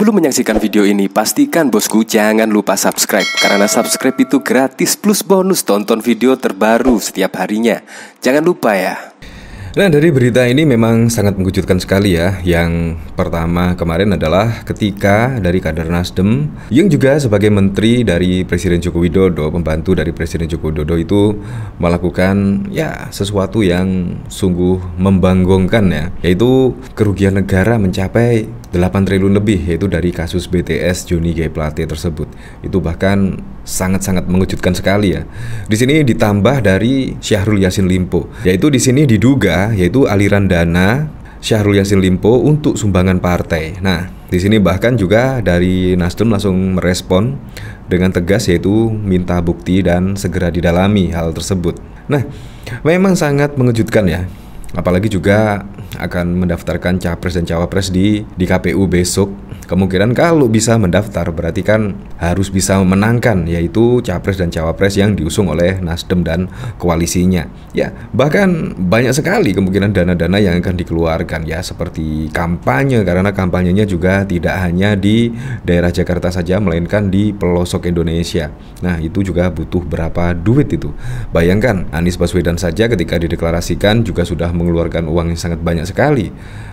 Sebelum menyaksikan video ini, pastikan bosku jangan lupa subscribe. Karena subscribe itu gratis plus bonus tonton video terbaru setiap harinya. Jangan lupa ya. Nah, dari berita ini memang sangat mengejutkan sekali ya. Yang pertama kemarin adalah ketika dari kader Nasdem yang juga sebagai menteri dari Presiden Joko Widodo, pembantu dari Presiden Joko Widodo itu melakukan ya sesuatu yang sungguh membanggongkan ya, yaitu kerugian negara mencapai 8 triliun lebih, yaitu dari kasus BTS Johnny G. Plate tersebut. Itu bahkan sangat-sangat mengejutkan sekali ya. Di sini ditambah dari Syahrul Yassin Limpo, yaitu di sini diduga yaitu aliran dana Syahrul Yassin Limpo untuk sumbangan partai. Nah, di sini bahkan juga dari Nasdem langsung merespon dengan tegas, yaitu minta bukti dan segera didalami hal tersebut. Nah, memang sangat mengejutkan ya. Apalagi juga akan mendaftarkan capres dan cawapres di KPU besok. Kemungkinan kalau bisa mendaftar berarti kan harus bisa memenangkan, yaitu capres dan cawapres yang diusung oleh Nasdem dan koalisinya. Ya, bahkan banyak sekali kemungkinan dana-dana yang akan dikeluarkan ya, seperti kampanye, karena kampanyenya juga tidak hanya di daerah Jakarta saja, melainkan di pelosok Indonesia. Nah, itu juga butuh berapa duit itu. Bayangkan Anies Baswedan saja ketika dideklarasikan juga sudah mengeluarkan uang yang sangat banyak sekali.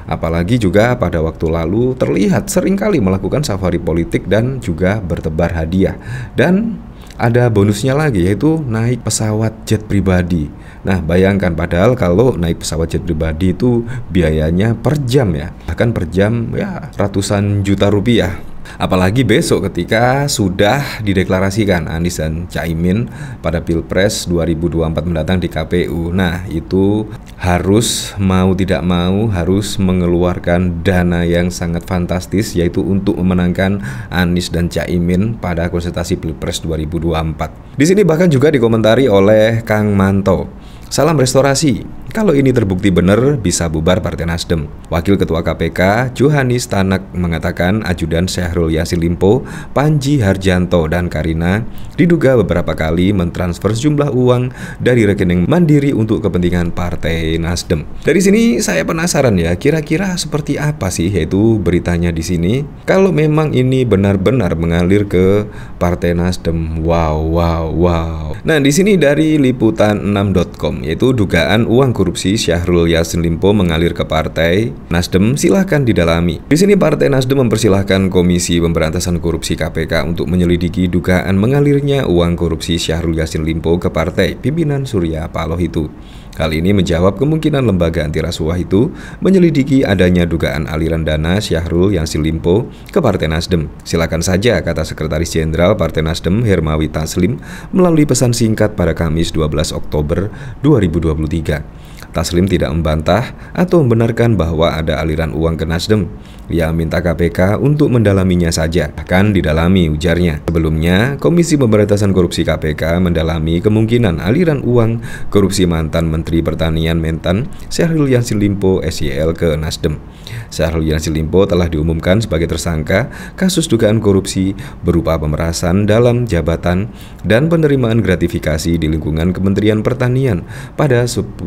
Apalagi juga pada waktu lalu terlihat seringkali melakukan safari politik dan juga bertebar hadiah. Dan ada bonusnya lagi, yaitu naik pesawat jet pribadi. Nah, bayangkan, padahal kalau naik pesawat jet pribadi itu biayanya per jam ya, bahkan per jam ya ratusan juta rupiah. Apalagi besok ketika sudah dideklarasikan Anies dan Caimin pada Pilpres 2024 mendatang di KPU. Nah, itu harus mau tidak mau harus mengeluarkan dana yang sangat fantastis, yaitu untuk memenangkan Anies dan Caimin pada kontestasi Pilpres 2024. Di sini bahkan juga dikomentari oleh Kang Manto. Salam restorasi, kalau ini terbukti benar bisa bubar Partai Nasdem. Wakil Ketua KPK Johanis Tanak mengatakan ajudan Syahrul Yassin Limpo, Panji Harjanto dan Karina diduga beberapa kali mentransfer sejumlah uang dari rekening mandiri untuk kepentingan Partai Nasdem. Dari sini saya penasaran ya, kira-kira seperti apa sih yaitu beritanya di sini? Kalau memang ini benar-benar mengalir ke Partai Nasdem, wow. Nah, di sini dari liputan6.com, yaitu dugaan uang korupsi Syahrul Yassin Limpo mengalir ke Partai Nasdem, silahkan didalami. Di sini Partai Nasdem mempersilahkan Komisi Pemberantasan Korupsi KPK untuk menyelidiki dugaan mengalirnya uang korupsi Syahrul Yassin Limpo ke partai pimpinan Surya Paloh itu. Hal ini menjawab kemungkinan lembaga anti rasuah itu menyelidiki adanya dugaan aliran dana Syahrul Yassin Limpo ke Partai Nasdem. Silakan saja, kata Sekretaris Jenderal Partai Nasdem Hermawi Taslim melalui pesan singkat pada Kamis 12 Oktober 2023. Taslim tidak membantah atau membenarkan bahwa ada aliran uang ke Nasdem. Ia minta KPK untuk mendalaminya saja, akan didalami, ujarnya. Sebelumnya, Komisi Pemberantasan Korupsi KPK mendalami kemungkinan aliran uang korupsi mantan Menteri Pertanian Mentan Syahrul Yassin Limpo SYL ke Nasdem. Syahrul Yassin Limpo telah diumumkan sebagai tersangka kasus dugaan korupsi berupa pemerasan dalam jabatan dan penerimaan gratifikasi di lingkungan Kementerian Pertanian pada 10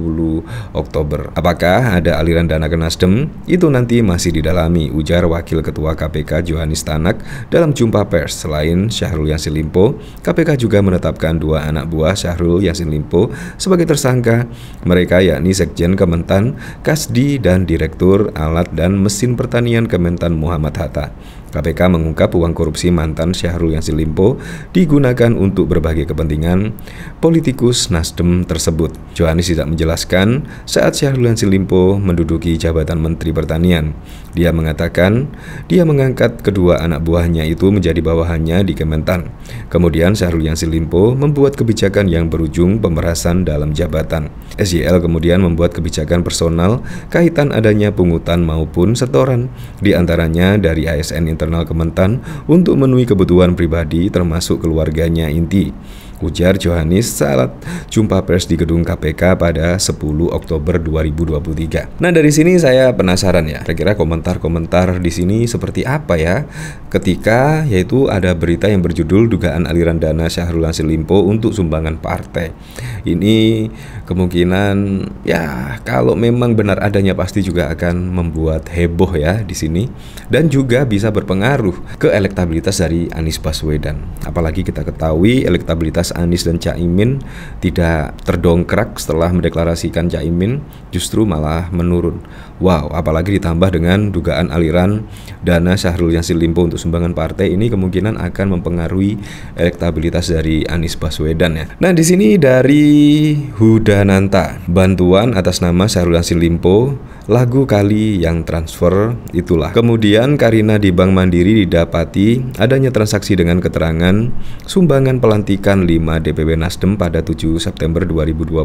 Oktober. Apakah ada aliran dana ke Nasdem? Itu nanti masih didalami, ujar Wakil Ketua KPK Johanis Tanak dalam jumpa pers. Selain Syahrul Yassin Limpo, KPK juga menetapkan 2 anak buah Syahrul Yassin Limpo sebagai tersangka. Mereka yakni Sekjen Kementan, Kasdi, dan Direktur Alat dan Mesin Pertanian Kementan Muhammad Hatta. KPK mengungkap uang korupsi mantan Syahrul Yassin Limpo digunakan untuk berbagai kepentingan politikus Nasdem tersebut. Johanis tidak menjelaskan saat Syahrul Yassin Limpo menduduki jabatan Menteri Pertanian. Dia mengatakan dia mengangkat kedua anak buahnya itu menjadi bawahannya di Kementan. Kemudian Syahrul Yassin Limpo membuat kebijakan yang berujung pemerasan dalam jabatan. SYL kemudian membuat kebijakan personal kaitan adanya pungutan maupun setoran, di antaranya dari ASN internal Kementan untuk memenuhi kebutuhan pribadi termasuk keluarganya inti. ujar Johanis saat jumpa pers di gedung KPK pada 10 Oktober 2023. Nah, dari sini saya penasaran ya, kira-kira komentar-komentar di sini seperti apa ya ketika yaitu ada berita yang berjudul dugaan aliran dana Syahrul Yassin Limpo untuk sumbangan partai. Ini kemungkinan ya kalau memang benar adanya pasti juga akan membuat heboh ya di sini dan juga bisa berpengaruh ke elektabilitas dari Anies Baswedan. Apalagi kita ketahui elektabilitas Anies dan Caimin tidak terdongkrak setelah mendeklarasikan Caimin, justru malah menurun. Wow, apalagi ditambah dengan dugaan aliran dana Syahrul Yassin Limpo untuk sumbangan partai, ini kemungkinan akan mempengaruhi elektabilitas dari Anies Baswedan ya. Nah, di sini dari Hudananta, bantuan atas nama Syahrul Yassin Limpo, lagu kali yang transfer itulah. Kemudian Karina di Bank Mandiri didapati adanya transaksi dengan keterangan sumbangan pelantikan 5 DPW Nasdem pada 7 September 2020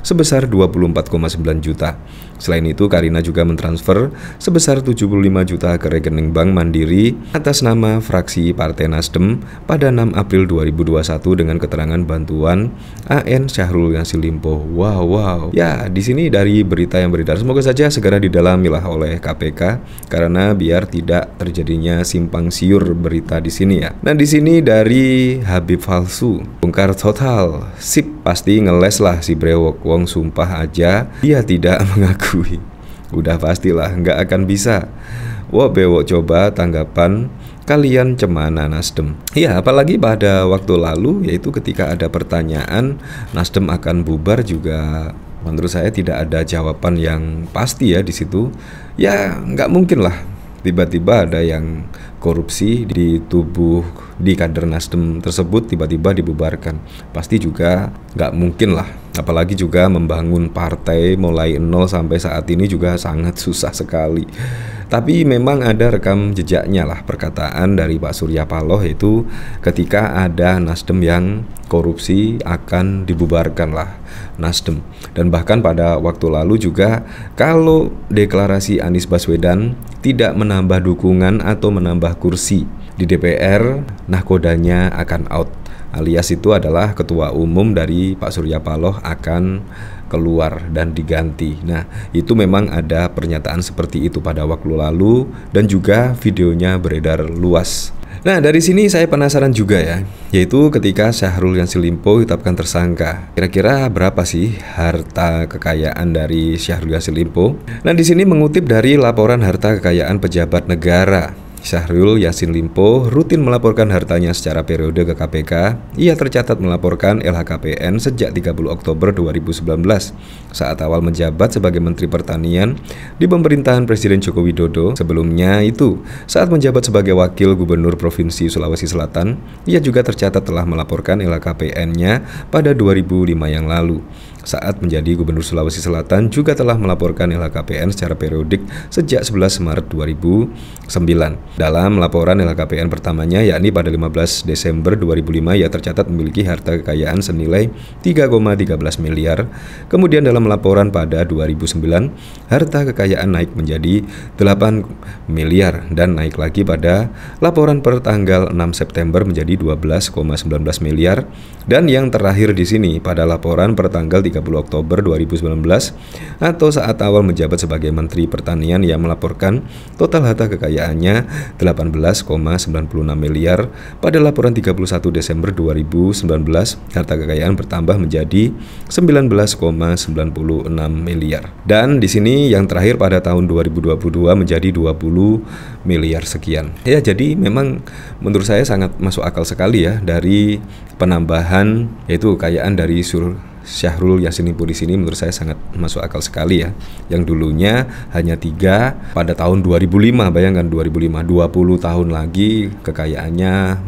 sebesar 24,9 juta. Selain itu, Karina juga mentransfer sebesar 75 juta ke rekening Bank Mandiri atas nama fraksi Partai Nasdem pada 6 April 2021 dengan keterangan bantuan AN Syahrul Yassin Limpo. Wow. Ya, di sini dari berita yang beredar, semoga saja segera didalamilah oleh KPK karena biar tidak terjadinya simpang siur berita di sini ya. Nah, di sini dari Habib Falsu, bongkar total, sip pasti ngeles lah si brewok, wong sumpah aja dia tidak mengakui. Udah pastilah nggak akan bisa. Wah bewok, coba tanggapan kalian cemana Nasdem. Ya, apalagi pada waktu lalu yaitu ketika ada pertanyaan Nasdem akan bubar juga menurut saya tidak ada jawaban yang pasti ya di situ. Ya nggak mungkin lah tiba-tiba ada yang korupsi di tubuh di kader Nasdem tersebut tiba-tiba dibubarkan. Pasti juga nggak mungkin lah. Apalagi juga membangun partai mulai nol sampai saat ini juga sangat susah sekali. Tapi memang ada rekam jejaknya lah perkataan dari Pak Surya Paloh, yaitu ketika ada Nasdem yang korupsi akan dibubarkan lah Nasdem. Dan bahkan pada waktu lalu juga kalau deklarasi Anies Baswedan tidak menambah dukungan atau menambah kursi di DPR, nahkodanya akan out. Alias itu adalah ketua umum dari Pak Surya Paloh akan keluar dan diganti. Nah, itu memang ada pernyataan seperti itu pada waktu lalu dan juga videonya beredar luas. Nah, dari sini saya penasaran juga ya, yaitu ketika Syahrul Yassin Limpo ditetapkan tersangka. Kira-kira berapa sih harta kekayaan dari Syahrul Yassin Limpo? Nah, di sini mengutip dari laporan harta kekayaan pejabat negara. Syahrul Yassin Limpo rutin melaporkan hartanya secara periode ke KPK. Ia tercatat melaporkan LHKPN sejak 30 Oktober 2019 saat awal menjabat sebagai Menteri Pertanian di pemerintahan Presiden Joko Widodo. Sebelumnya itu, saat menjabat sebagai Wakil Gubernur Provinsi Sulawesi Selatan, ia juga tercatat telah melaporkan LHKPN-nya pada 2005 yang lalu. Saat menjadi Gubernur Sulawesi Selatan juga telah melaporkan LHKPN secara periodik sejak 11 Maret 2009. Dalam laporan LHKPN pertamanya yakni pada 15 Desember 2005 ia tercatat memiliki harta kekayaan senilai 3,13 miliar. Kemudian dalam laporan pada 2009 harta kekayaan naik menjadi 8 miliar dan naik lagi pada laporan per tanggal 6 September menjadi 12,19 miliar dan yang terakhir di sini pada laporan per tanggal 30 Oktober 2019 atau saat awal menjabat sebagai Menteri Pertanian yang melaporkan total harta kekayaannya 18,96 miliar. Pada laporan 31 Desember 2019 harta kekayaan bertambah menjadi 19,96 miliar. Dan di sini yang terakhir pada tahun 2022 menjadi 20 miliar sekian. Ya, jadi memang menurut saya sangat masuk akal sekali ya dari penambahan yaitu kekayaan dari Syahrul Yassin Limpo di sini menurut saya sangat masuk akal sekali ya. Yang dulunya hanya 3 pada tahun 2005, bayangkan 2005, 20 tahun lagi kekayaannya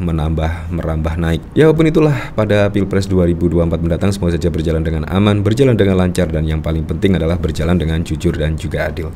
merambah naik. Ya walaupun itulah pada Pilpres 2024 mendatang semoga saja berjalan dengan aman, berjalan dengan lancar dan yang paling penting adalah berjalan dengan jujur dan juga adil.